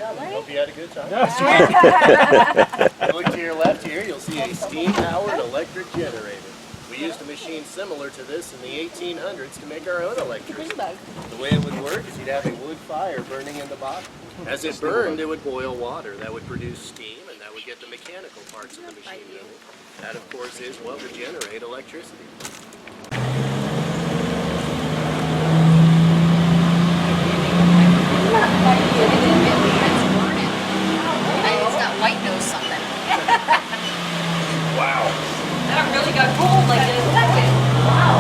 Hope you had a good time. Look to your left here, you'll see a steam-powered electric generator. We used a machine similar to this in the 1800s to make our own electricity. The way it would work is you'd have a wood fire burning in the bottom. As it burned, it would boil water. That would produce steam, and that would get the mechanical parts of the machine going. That, of course, is what would generate electricity. White nose something. Wow. That really got cold like in a second. Wow.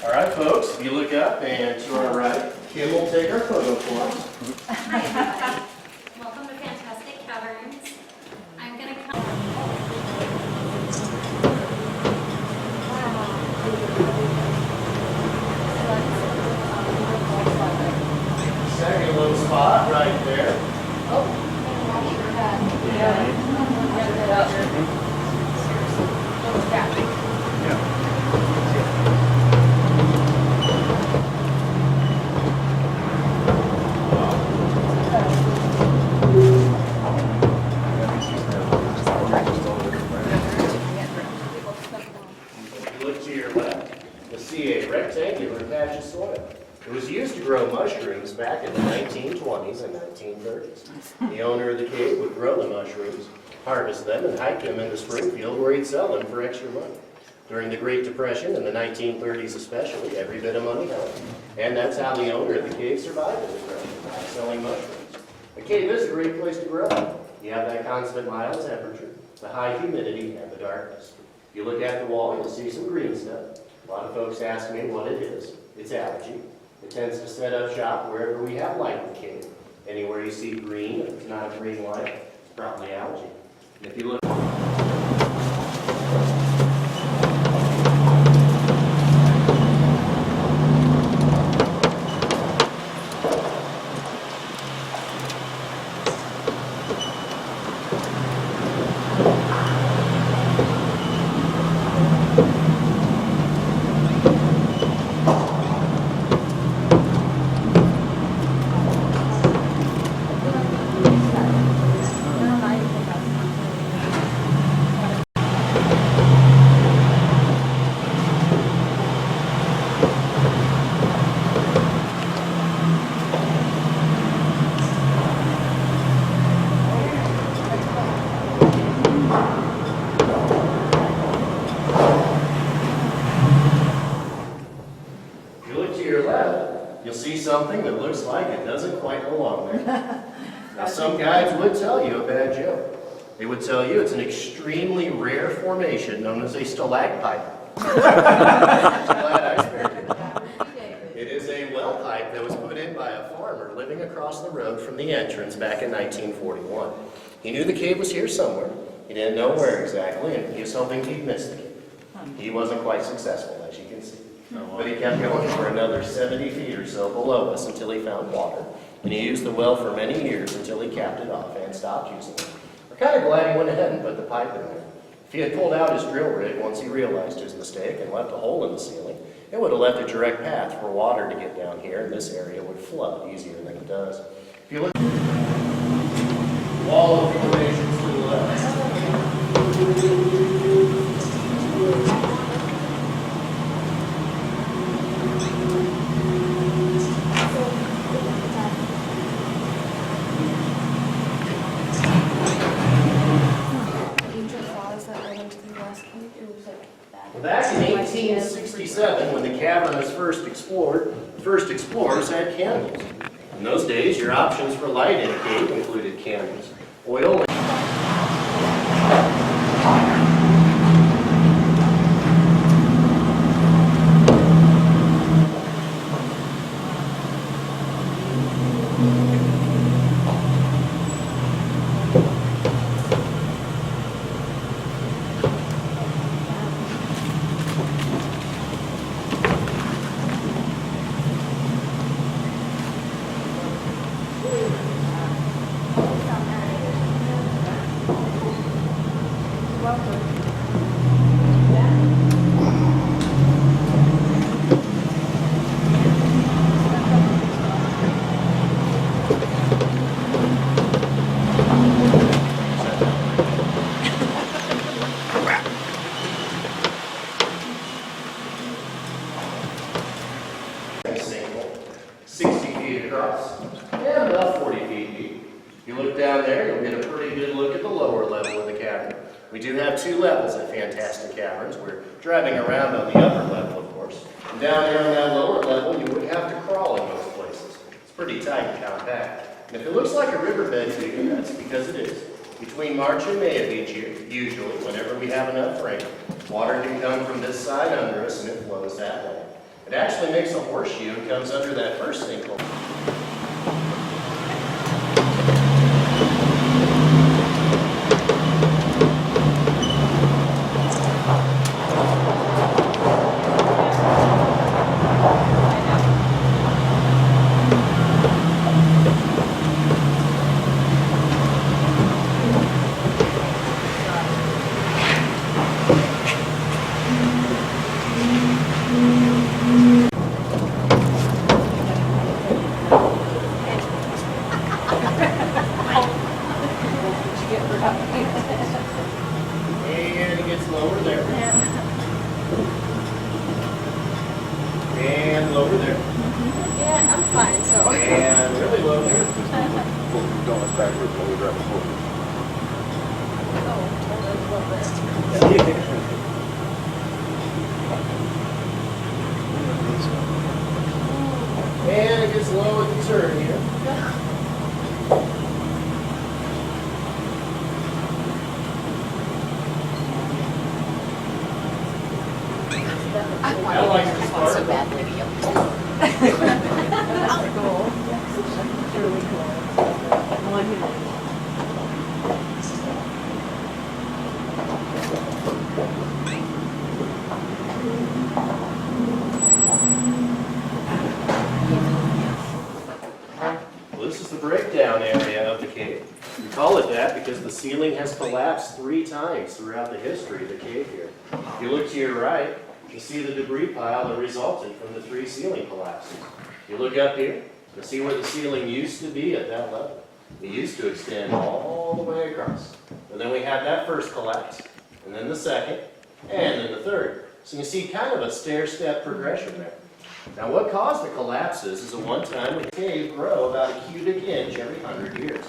All right, folks, if you look up and to our right, Kim will take our photo for us. Hi, everybody. Welcome to Fantastic Caverns. I'm going to come. Second little spot right there. Look to your left, you'll see a rectangular patch of soil. It was used to grow mushrooms back in the 1920s and 1930s. The owner of the cave would grow the mushrooms, harvest them, and hike them into Springfield where he'd sell them for extra money. During the Great Depression, in the 1930s especially, every bit of money helped. And that's how the owner of the cave survived the depression, by selling mushrooms. A cave is a great place to grow. You have that constant mild temperature, the high humidity, and the darkness. If you look at the wall, you'll see some green stuff. A lot of folks ask me what it is. It's algae. It tends to set up shop wherever we have light in the cave. Anywhere you see green, if it's not a green light, it's probably algae. And if you look something that looks like it doesn't quite belong there. Now, some guides would tell you a bad joke. They would tell you it's an extremely rare formation known as a stalagmite. Glad I spared you. It is a well pipe that was put in by a farmer living across the road from the entrance back in 1941. He knew the cave was here somewhere. He didn't know where exactly, and he was hoping he'd miss the cave. He wasn't quite successful, as you can see. But he kept going for another 70 feet or so below us until he found water. And he used the well for many years until he capped it off and stopped using it. We're kind of glad he went ahead and put the pipe in there. If he had pulled out his drill rig once he realized his mistake and left a hole in the ceiling, it would have left a direct path for water to get down here, and this area would flood easier than it does. If you look at the wall of formations to the left, back in 1867, when the cavern was first explored, the first explorers had candles. In those days, your options for light in a cave included candles, oil, across and about 40 feet deep. If you look down there, you'll get a pretty good look at the lower level of the cavern. We do have two levels at Fantastic Caverns. We're driving around on the upper level, of course. And down there on that lower level, you would have to crawl in most places. It's pretty tight and compact. And if it looks like a riverbed to you, that's because it is. Between March and May of each year, usually, whenever we have enough rain, water can come from this side under us and it flows that way. It actually makes a horseshoe and comes under that first sinkhole. And it gets lower there. And lower there. Yeah, I'm fine, so. And really low there. Going backwards while we drive forward. And it gets low at the turn here. I I like this want so part. badly to be able to. That's cool. It's really cool. Well, this is the breakdown area of the cave. We call it that because the ceiling has collapsed 3 times throughout the history of the cave here. If you look to your right, you see the debris pile that resulted from the 3 ceiling collapses. You look up here, you see where the ceiling used to be at that level. It used to extend all the way across. And then we had that first collapse, and then the second, and then the third. So you see kind of a stair-step progression there. Now what caused the collapses is a one-time the cave grow about a cubic inch every 100 years.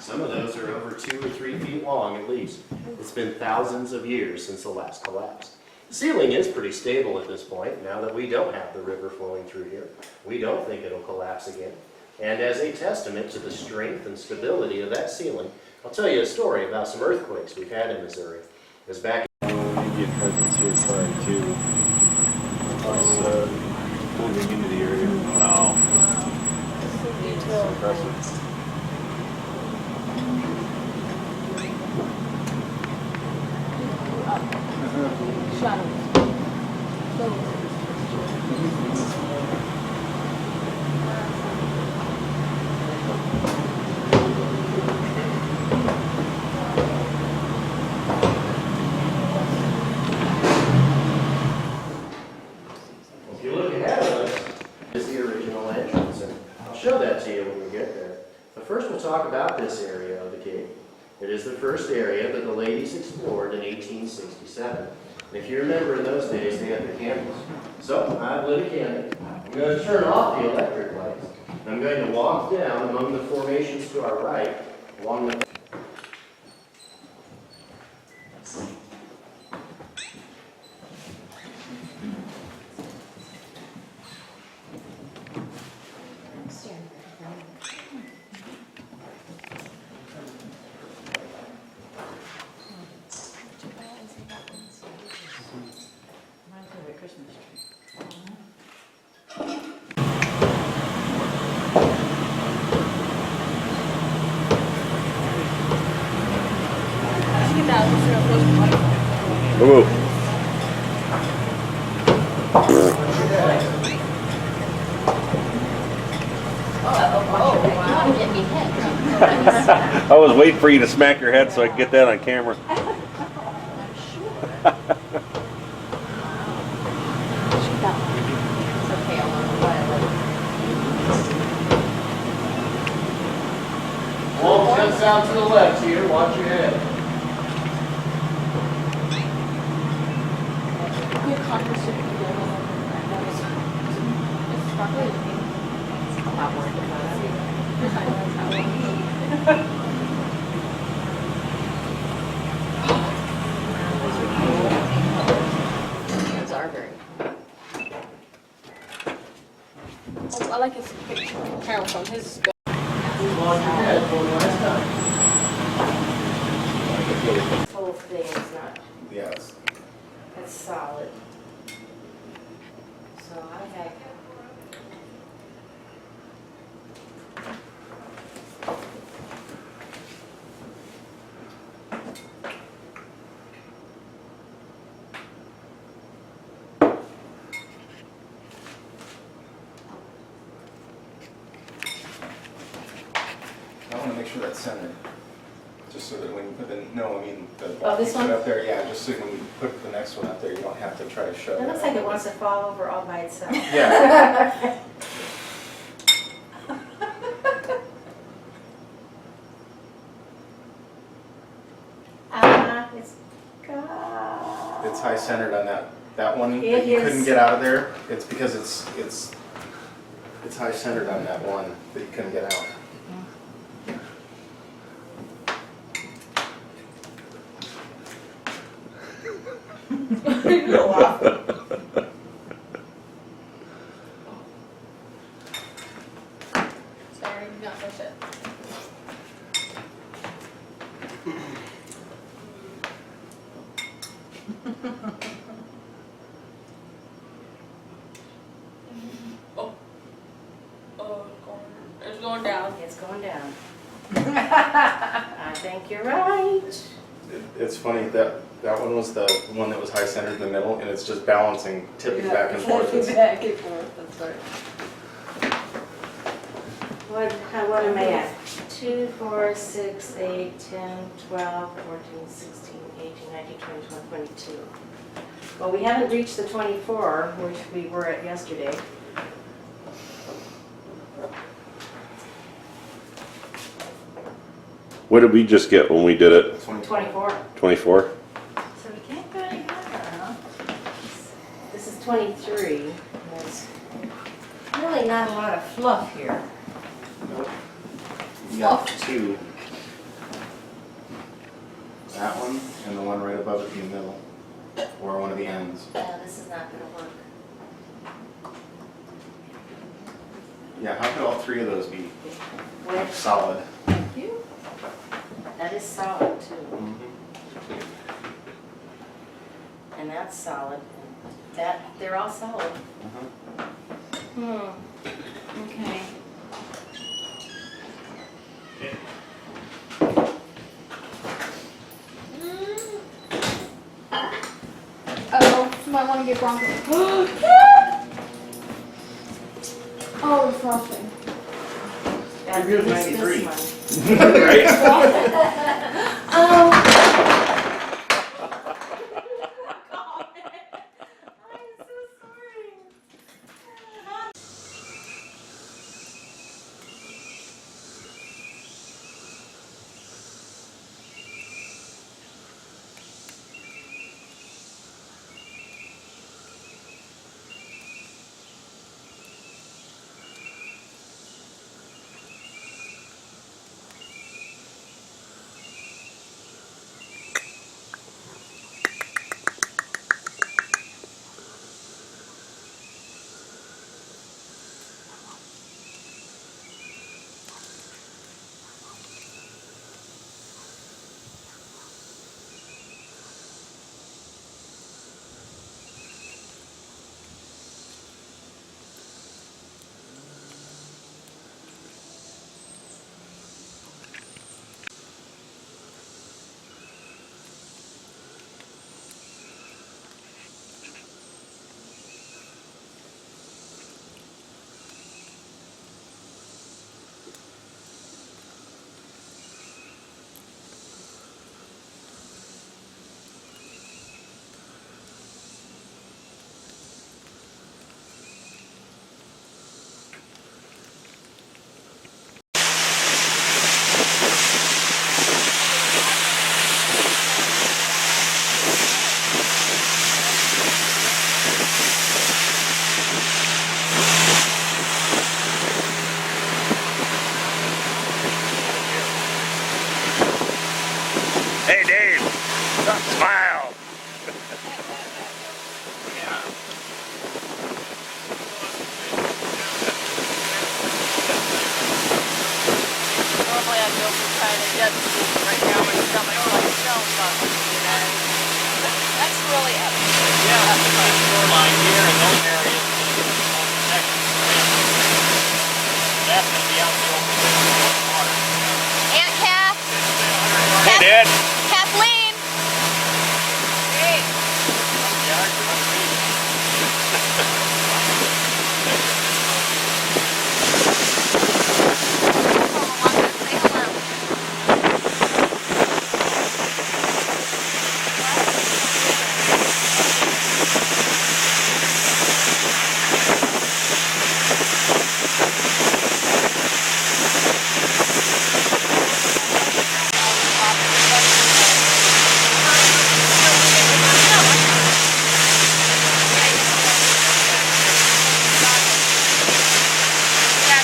Some of those are over 2 or 3 feet long at least. It's been thousands of years since the last collapse. The ceiling is pretty stable at this point, now that we don't have the river flowing through here. We don't think it'll collapse again. And as a testament to the strength and stability of that ceiling, I'll tell you a story about some earthquakes we've had in Missouri. It was back Indian presence here prior to us moving into the area. Wow. That's impressive. If you look ahead of us, is the original entrance, and I'll show that to you when we get there. But first we'll talk about this area of the cave. It is the first area that the ladies explored in 1867. And if you remember, in those days they had the candles. So I've lit a candle. I'm going to turn off the electric lights. I'm going to walk down among the formations to our right, along the Move. Get me hit. I was waiting for you to smack your head so I could get that on camera. wall cuts out to the left here. Watch your head. It's a lot more. Those are very. Oh, I like his picture. Carol from his. Lost your head for the last time. This whole thing is not, Yes. it's solid. So I have. I want to make sure that's centered, just so that when you put the, no, I mean, the. Oh, this you put one? Up there, yeah, just so when you put the next one up there, you don't have to try to shove it. It looks like it wants to fall over all by itself. Yeah. It's God. It's high centered on that one It that you is. couldn't get out of there. It's because it's high centered on that one that you couldn't get out. Go off. Sorry, do not push it. Oh. Oh, it's going down. It's going down. I think you're right. It's funny that one was the one that was high centered in the middle, and it's just balancing, tipping back and forth. It's- Back and forth, that's right. What am I at? 2, 4, 6, 8, 10, 12, 14, 16, 18, 19, 20, 21, 22. Well, we haven't reached the 24, which we were at yesterday. What did we just get when we did it? 24. 24? So we can't go any higher, huh? This is 23. There's really not a lot of fluff here. You got two. That one and the one right above it in the middle, or one of the ends. No, this is not gonna work. Yeah, how could all three of those be Wait, solid? thank you. That is solid too. And that's solid. That, they're all solid. Okay. Oh, you might want to get Bronco. Oh, it's frosting. Gotta You're good, use this 93. one. Right? Oh. I'm so sorry. jet right now and got my own like shell stuff. That's really epic. Yeah, that's the shoreline here in those areas. That's going to be out in the open water. Aunt Kath. Hey, Dad. Kathleen. Hey.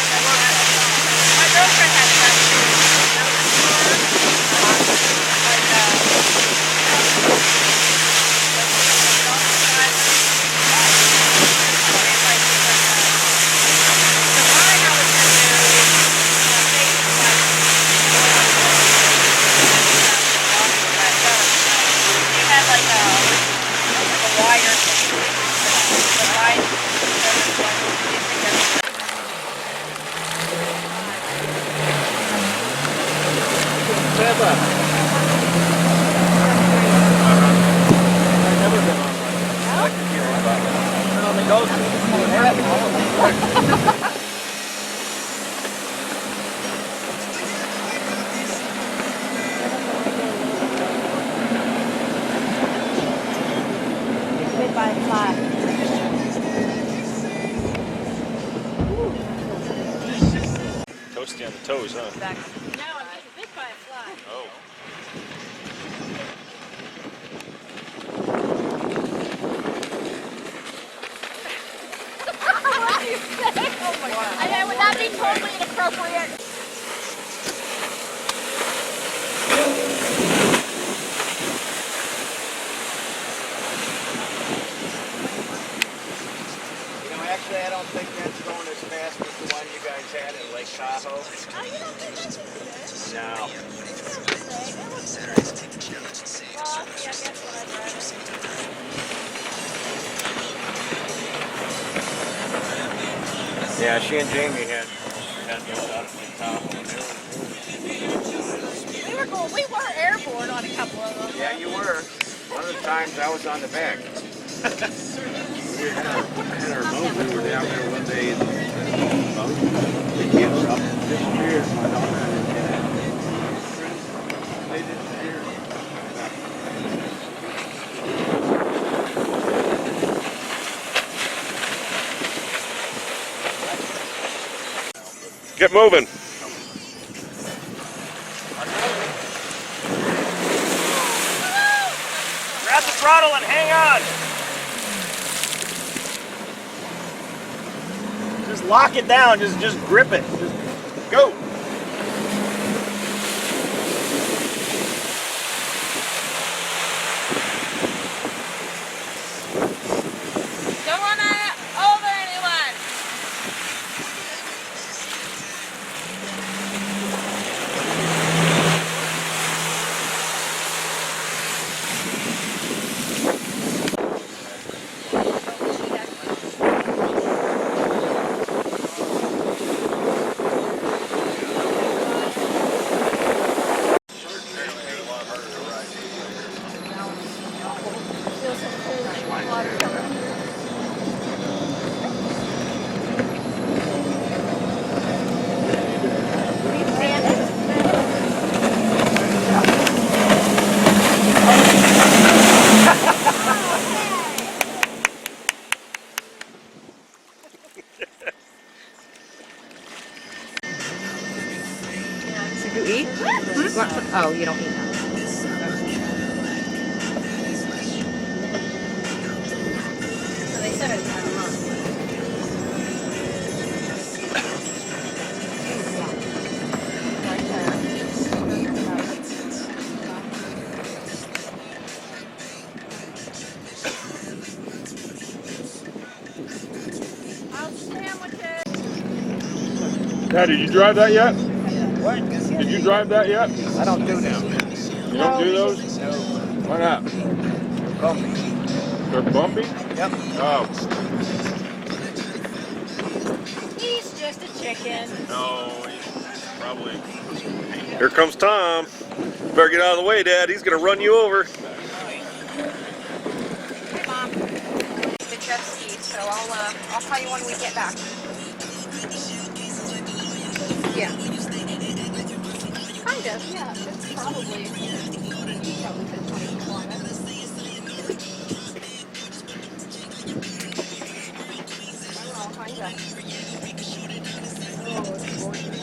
Say hello. My girlfriend had that too. Toasty on the toes, huh? No, I'm getting bit by a fly. Oh. What do you say? Oh my God. I mean, would that be totally inappropriate? You know, actually, I don't think that's going as fast as the one you guys had in Lake Tahoe. Oh, you don't think that's good? No. Well, yeah, I guess when I drive it. Yeah, she and Jamie had those out of Lake Tahoe. We were airborne on a couple of them. Yeah, you were. One of the times I was on the back. We had our boat. We were down there one day in the boat. The kids up disappeared. My daughter and dad. They disappeared. Get moving. Grab the throttle and hang on. Just lock it down. Just grip it. Just go. Don't run over anyone. You eat? Oh, you don't eat that. So they said it's a month. Dad, did you drive that yet? What? Did you drive that yet? I don't do them. You don't do those? No. Why not? Bumpy. They're bumpy? Yep. Oh, He's just a chicken. No, he's probably. Here comes Tom. Better get out of the way, Dad. He's gonna run you over. Hey, Mom. The jet ski, so I'll call you when we get back. Yeah. Kind of, yeah. It's probably 20 kilometers. I don't know, kind of. Oh, it's gorgeous.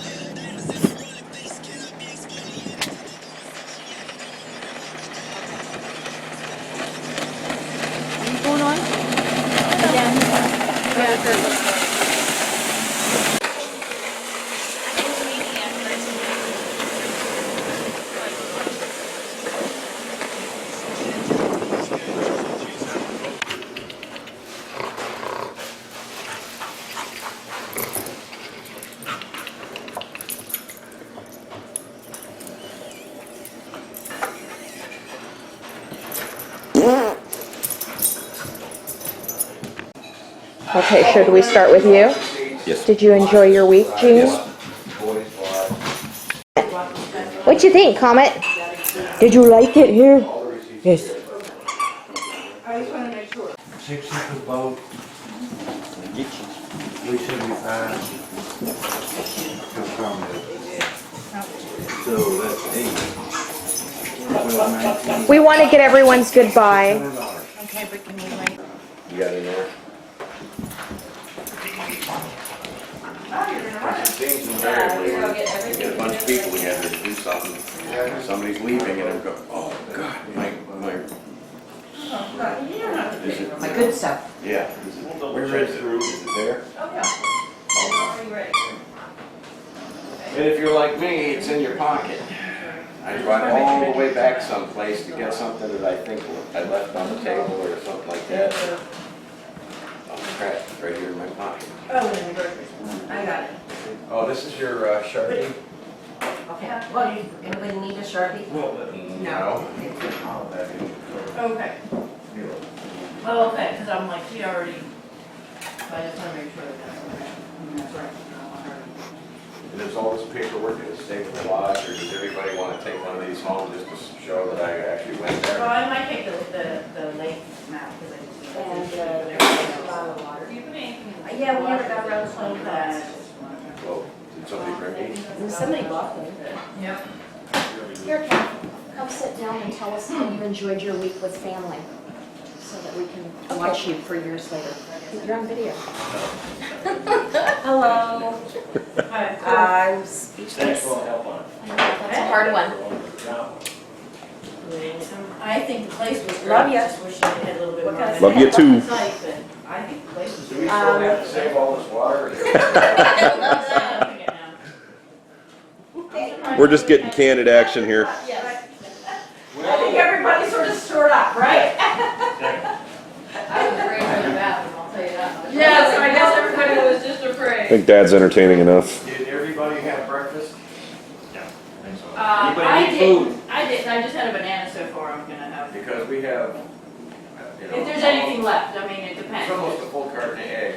Going on? Okay, should we start with you? Yes. Did you enjoy your week, Gene? What'd you think, Comet? Did you like it here? Yes. 6-foot boat. We should be fine. So that's 8. We want to get everyone's goodbye. Okay, but can we wait? You got in there? Things invariably when you get a bunch of people together to do something, somebody's leaving and I'm going, oh God, my, is it, My good stuff. yeah, is it, where is it? Is it there? Oh, yeah. Are you ready? And if you're like me, it's in your pocket. I drive all the way back someplace to get something that I think I left on the table or something like that. Oh crap, it's right here in my pocket. Oh, in the grocery store. I got it. Oh, this is your Sharpie? Okay. Well, anybody need a Sharpie? No. Okay. Oh, okay, because I'm like, she already, I just want to make sure that's okay. That's right. And there's all this paperwork in the state of the lodge, or does everybody want to take one of these home just to show that I actually went Well, there? I might take the lake map, because I just. And, bottle of water. Yeah, we never got around to playing that. Well, did somebody bring these? Somebody bought them. Yep. Here, Ken, come sit down and tell us how you enjoyed your week with family, so that we can watch you for years later. You're on video. Hello. I'm speechless. Thanks for all the help on it. That's a hard one. I think the place was great. Love ya. Just wish it had a little bit more. What kind of- Love you too. I think the place was Do great. we still have to save all this water? We're just getting candid action here. Yes. I think everybody sort of stored up, right? I was afraid of the bathroom, I'll tell you that much. Yes, I guess everybody was just I afraid. think Dad's entertaining enough. Did everybody have breakfast? I Anybody need food? didn't, I just had a banana so far, I'm gonna have. Because we have, If there's anything left, I mean, it it's depends. almost a full carton of eggs.